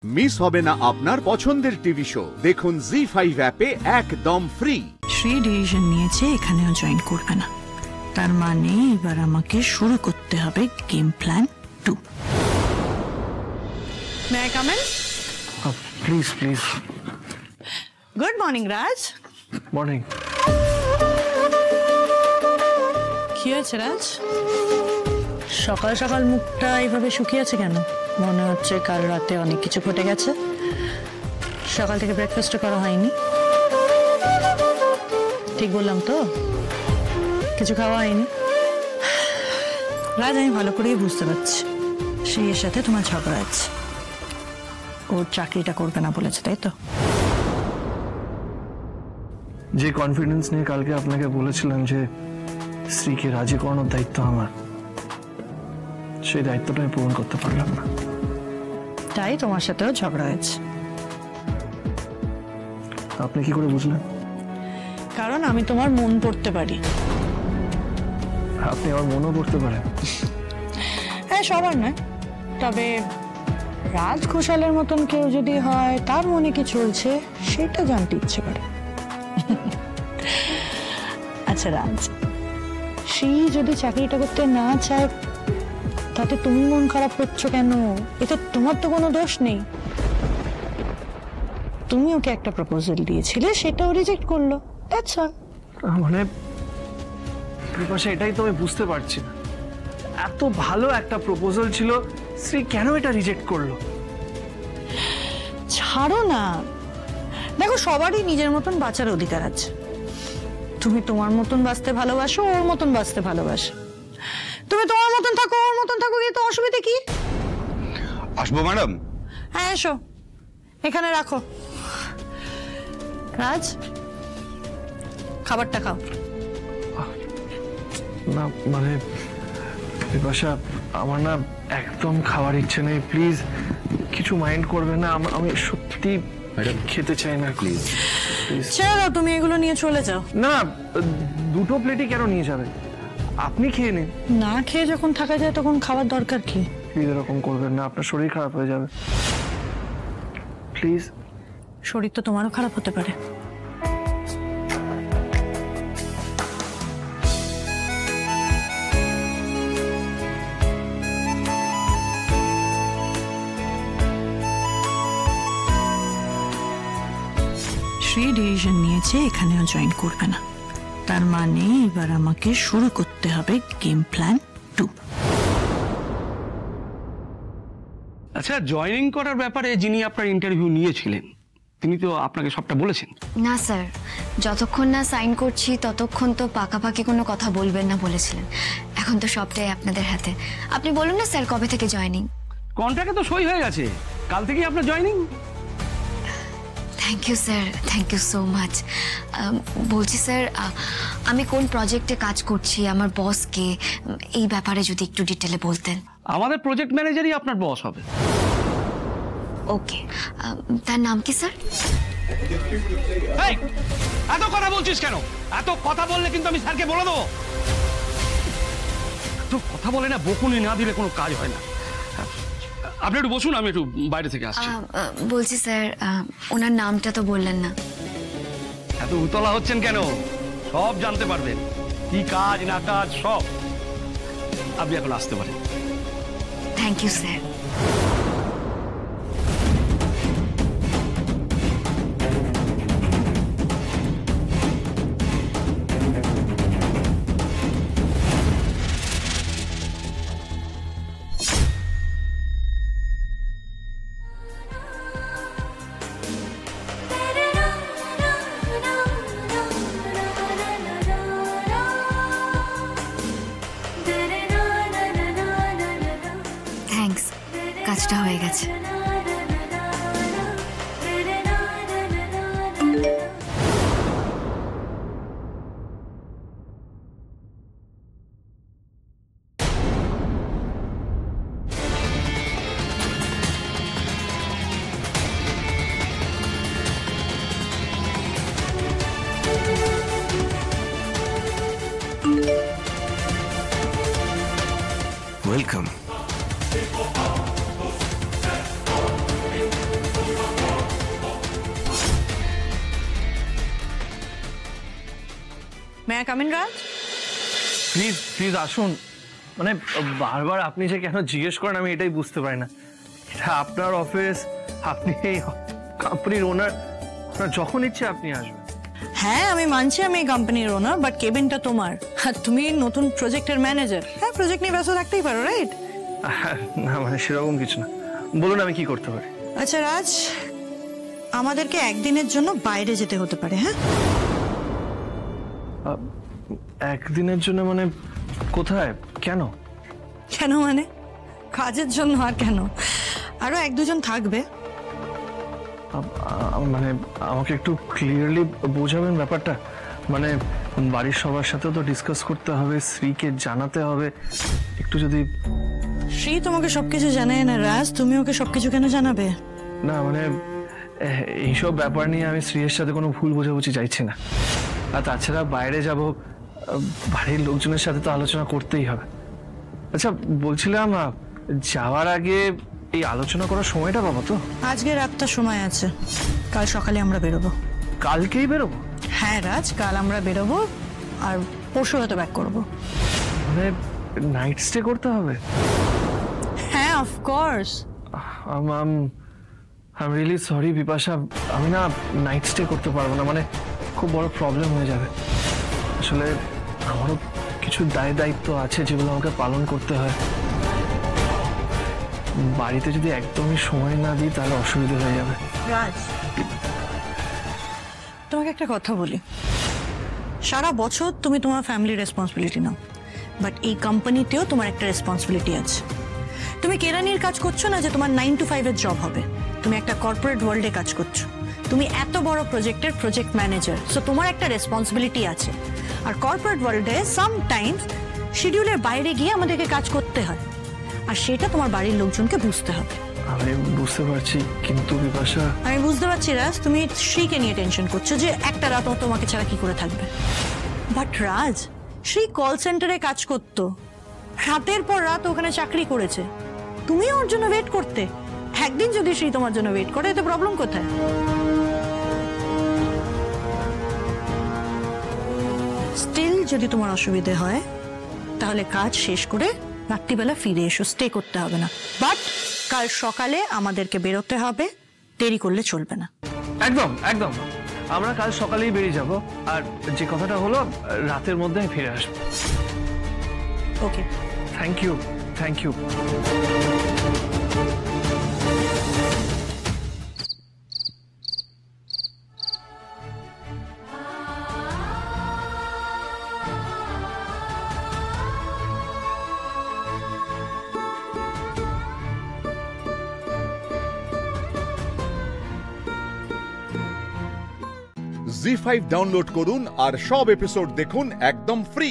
Miss হবে না আপনার পছন্দের টিভি শো। দেখুন জি5 অ্যাপে একদম ফ্রি। শ্রী ডিসিশন নিয়েছে এখানেও জয়েন করবে না, তার মানে এবার আমাকে শুরু করতে হবে game plan 2। May I come in? Please please. Good morning Raj. Morning. কি হয়েছে রাজ, সকাল সকাল মুখটা এইভাবে শুকিয়ে আছে কেন? মনে হচ্ছে কাল রাতে অনেক কিছু ঘটে গেছে। সকাল থেকে ব্রেকফাস্টও করা হয়নি, ঠিক বললাম তো? কিছু খাওয়া হয়নি। রাজ, আমি ভালো করেই বুঝতে পারছি শ্রীয়ের সাথে তোমার ঝগড়া আছে। ওর চাকরিটা করবে না বলেছে, তাই তো? যে কনফিডেন্স নিয়ে কালকে আপনাকে বলেছিলাম যে শ্রীকে রাজি করানোর দায়িত্ব আমার, সেই দায়িত্বটা আমি পূরণ করতে পারলাম না, তাই তোমার সাথেও ঝগড়া হয়েছে। আপনি কি করে বুঝলেন? কারণ আমি তোমার মন পড়তে পারি। আপনি আমার মনও পড়তে পারেন? হ্যাঁ, সবার নয়, তবে রাজ ঘোষালের মতন কেউ যদি হয়, তার মনে কি চলছে সেটা জানতে ইচ্ছে করে। আচ্ছা রাজ, শ্রী যদি চাকরিটা করতে না চায়, তাতে তুমি মন খারাপ করছো কেন? এতে তোমার তো কোনো দোষ নেই। তুমি ওকে একটা প্রপোজাল দিয়েছিলে, সেটাও রিজেক্ট করলো, দ্যাটস অল। মানে বিপাশা, এটাই তো আমি বুঝতে পারছি না, এত ভালো একটা প্রপোজাল ছিল, শ্রী কেন এটা রিজেক্ট করলো? ছাড়ো না, দেখো সবারই নিজের মতন বাঁচার অধিকার আছে। তুমি তোমার মতন বাঁচতে ভালোবাসো, ওর মতন বাঁচতে ভালোবাসো। তুমি তোমার মতন থাকো, ওর মতন থাকো, কিন্তু অসুবিধা কি? আসবো ম্যাডাম? হ্যাঁ এসো, এখানে রাখো। রাজ, খাবারটা খাও। না মানে বিপাশা, আমার না একদম খাওয়ার ইচ্ছে নেই, প্লিজ কিছু মাইন্ড করবে না, আমি সত্যি খেতে চাই না, প্লিজ প্লিজ। চলো, তুমি এগুলো নিয়ে চলে যাও। না, দুটো প্লেটই কেন নিয়ে যাবে? আপনি খেয়ে নিন। না খেয়ে যখন থাকা যায় তখন খাবার দরকার কি? প্লিজ এরকম করবেন না, আপনার শরীর খারাপ হয়ে যাবে, প্লিজ। শরীর তো তোমারও খারাপ হতে পারে। শ্রী ডিসিশন নিয়েছে এখানেও জয়েন করবে না, তার মানে এবার আমাকে শুরু করতে হবে গেম প্ল্যান 2। আচ্ছা, জয়েনিং করার ব্যাপারে যিনি আপনার ইন্টারভিউ নিয়েছিলেন তিনি তো আপনাকে সবটা বলেছেন? না স্যার, যতক্ষণ না সাইন করছি ততক্ষণ তো পাকাপাকি কোনো কথা বলবেন না বলেছিলেন। এখন তো সবটাই আপনাদের হাতে। আপনি বলুন না স্যার, কবে থেকে জয়েনিং? কন্ট্রাক্টে তো সই হয়ে গেছে, কাল থেকেই আপনার joining. Thank you sir, thank you so much. বলছি স্যার, আমি কোন প্রজেক্টে কাজ করছি, আমার বস কে, এই ব্যাপারে যদি একটু ডিটেলে বলতেন। আমাদের প্রজেক্ট ম্যানেজারই আপনার বস হবে। ওকে, তার নাম কি স্যার? এই, এত কথা বলছিস কেন? এত কথা বললে কিন্তু আমি স্যারকে বলে দেবো। এত কথা বলে না, বকুনি না দিলে কোনো কাজ হয় না। আপনি একটু বসুন, আমি একটু বাইরে থেকে আসছি। বলছি স্যার, ওনার নামটা তো বললেন না। এত উতলা হচ্ছেন কেন? সব জানতে পারবেন, কি কাজ না কাজ সব। আপনি এখন আসতে পারেন। Thank you sir. Thanks. I come in, Raj? Please please আসুন। মানে বারবার আপনি যে কেন জিজ্ঞেস করেন আমি এটাই বুঝতে পারি না। এটা আপনার অফিস, আপনি এই কোম্পানির ওনার, যখন ইচ্ছে আপনি আসবেন। হ্যাঁ আমি মানছি আমি এই কোম্পানির ওনার, বাট কেবিনটা তোমার, আর তুমি নতুন প্রজেক্টের ম্যানেজার। হ্যাঁ, প্রজেক্ট নিয়ে ব্যস্ত থাকতেই পারো, রাইট? না মানে সেরকম কিছু না, বলুন আমি কি করতে পারি। আচ্ছা রাজ, আমাদেরকে একদিনের জন্য বাইরে যেতে হতে পারে। হ্যাঁ, একদিনের জন্য? মানে কোথায়, কেন? কেন মানে কাজের জন্য, আর কেন? আরো 1-2 জন থাকবে। মানে আমাকে একটু ক্লিয়ারলি বোঝাবেন ব্যাপারটা। মানে বাড়ির সবার সাথে তো ডিসকাস করতে হবে, শ্রীকে জানাতে হবে, একটু যদি। শ্রী তোমাকে সবকিছু জানায় না রাজ, তুমি ওকে সবকিছু কেন জানাবে? না মানে এইসব ব্যাপার নিয়ে আমি শ্রীয়ের সাথে কোনো ভুল বোঝাবুঝি চাইছি না। আর তাছাড়া বাইরে যাব, বাড়ির লোকজনের সাথে তো আলোচনা করতেই হবে। আচ্ছা বলছিলাম, যাওয়ার আগে এই আলোচনা করার সময়টা পাবো তো? আজকে রাতটা সময় আছে, কাল সকালে আমরা বেরোবো। কালকেই বেরোবো? হ্যাঁ রাজ, কাল আমরা বেরোবো আর পরশু হয়তো ব্যাক করবো। মানে নাইট স্টে করতে হবে? হ্যাঁ of course. I really sorry Bipasha, আমি না নাইট স্টে করতে পারবো না, মানে খুব বড় প্রবলেম হয়ে যাবে। আসলে আমারও কিছু দায়িত্ব আছে যেগুলো আমাকে পালন করতে হয়। বাড়িতে যদি একদমই সময় না দিই তাহলে অসুবিধা হয়ে যাবে। রাজ, তোমাকে একটা কথা বলি, সারা বছর তুমি তোমার ফ্যামিলির রেসপন্সিবিলিটি নাও, বাট এই কোম্পানিতেও তোমার একটা রেসপন্সিবিলিটি আছে। তুমি কেরানির কাজ করছো না যে তোমার 9 to 5 এর জব হবে, তুমি একটা কর্পোরেট ওয়ার্ল্ডে কাজ করছো, তুমি এত বড় প্রজেক্টের প্রজেক্ট ম্যানেজার, সো তোমার একটা রেসপন্সিবিলিটি আছে। আর কর্পোরেট ওয়ার্ল্ডে সামটাইমস শিডিউলের বাইরে গিয়ে আমাদেরকে কাজ করতে হয়, আর সেটা তোমার বাড়ির লোকজনকে বুঝতে হবে। আমি বুঝতে পারছি, কিন্তু বিপাশা। আমি বুঝতে পারছি রাজ, তুমি শ্রীকে নিয়ে টেনশন করছো যে একটা রাতও তোমাকে ছাড়া কি করে থাকবে। বাট রাজ, শ্রী কল সেন্টারে কাজ করতো, রাতের পর রাত ওখানে চাকরি করেছে, তুমিও ওর জন্য ওয়েট করতে। একদিন যদি শ্রী তোমার জন্য ওয়েট করে, এতে প্রবলেম কোথায়? স্টিল যদি তোমার অসুবিধে হয় তাহলে কাজ শেষ করে রাত্রিবেলা ফিরে এসো, স্টে করতে হবে না। বাট কাল সকালে আমাদেরকে বেরোতে হবে, দেরি করলে চলবে না। একদম একদম, আমরা কাল সকালেই বেরিয়ে যাব, আর যে কথাটা হলো রাতের মধ্যে আমি ফিরে আসবো। Okay, thank you, thank you. Zee5 download করুন আর সব এপিসোড দেখুন একদম ফ্রি।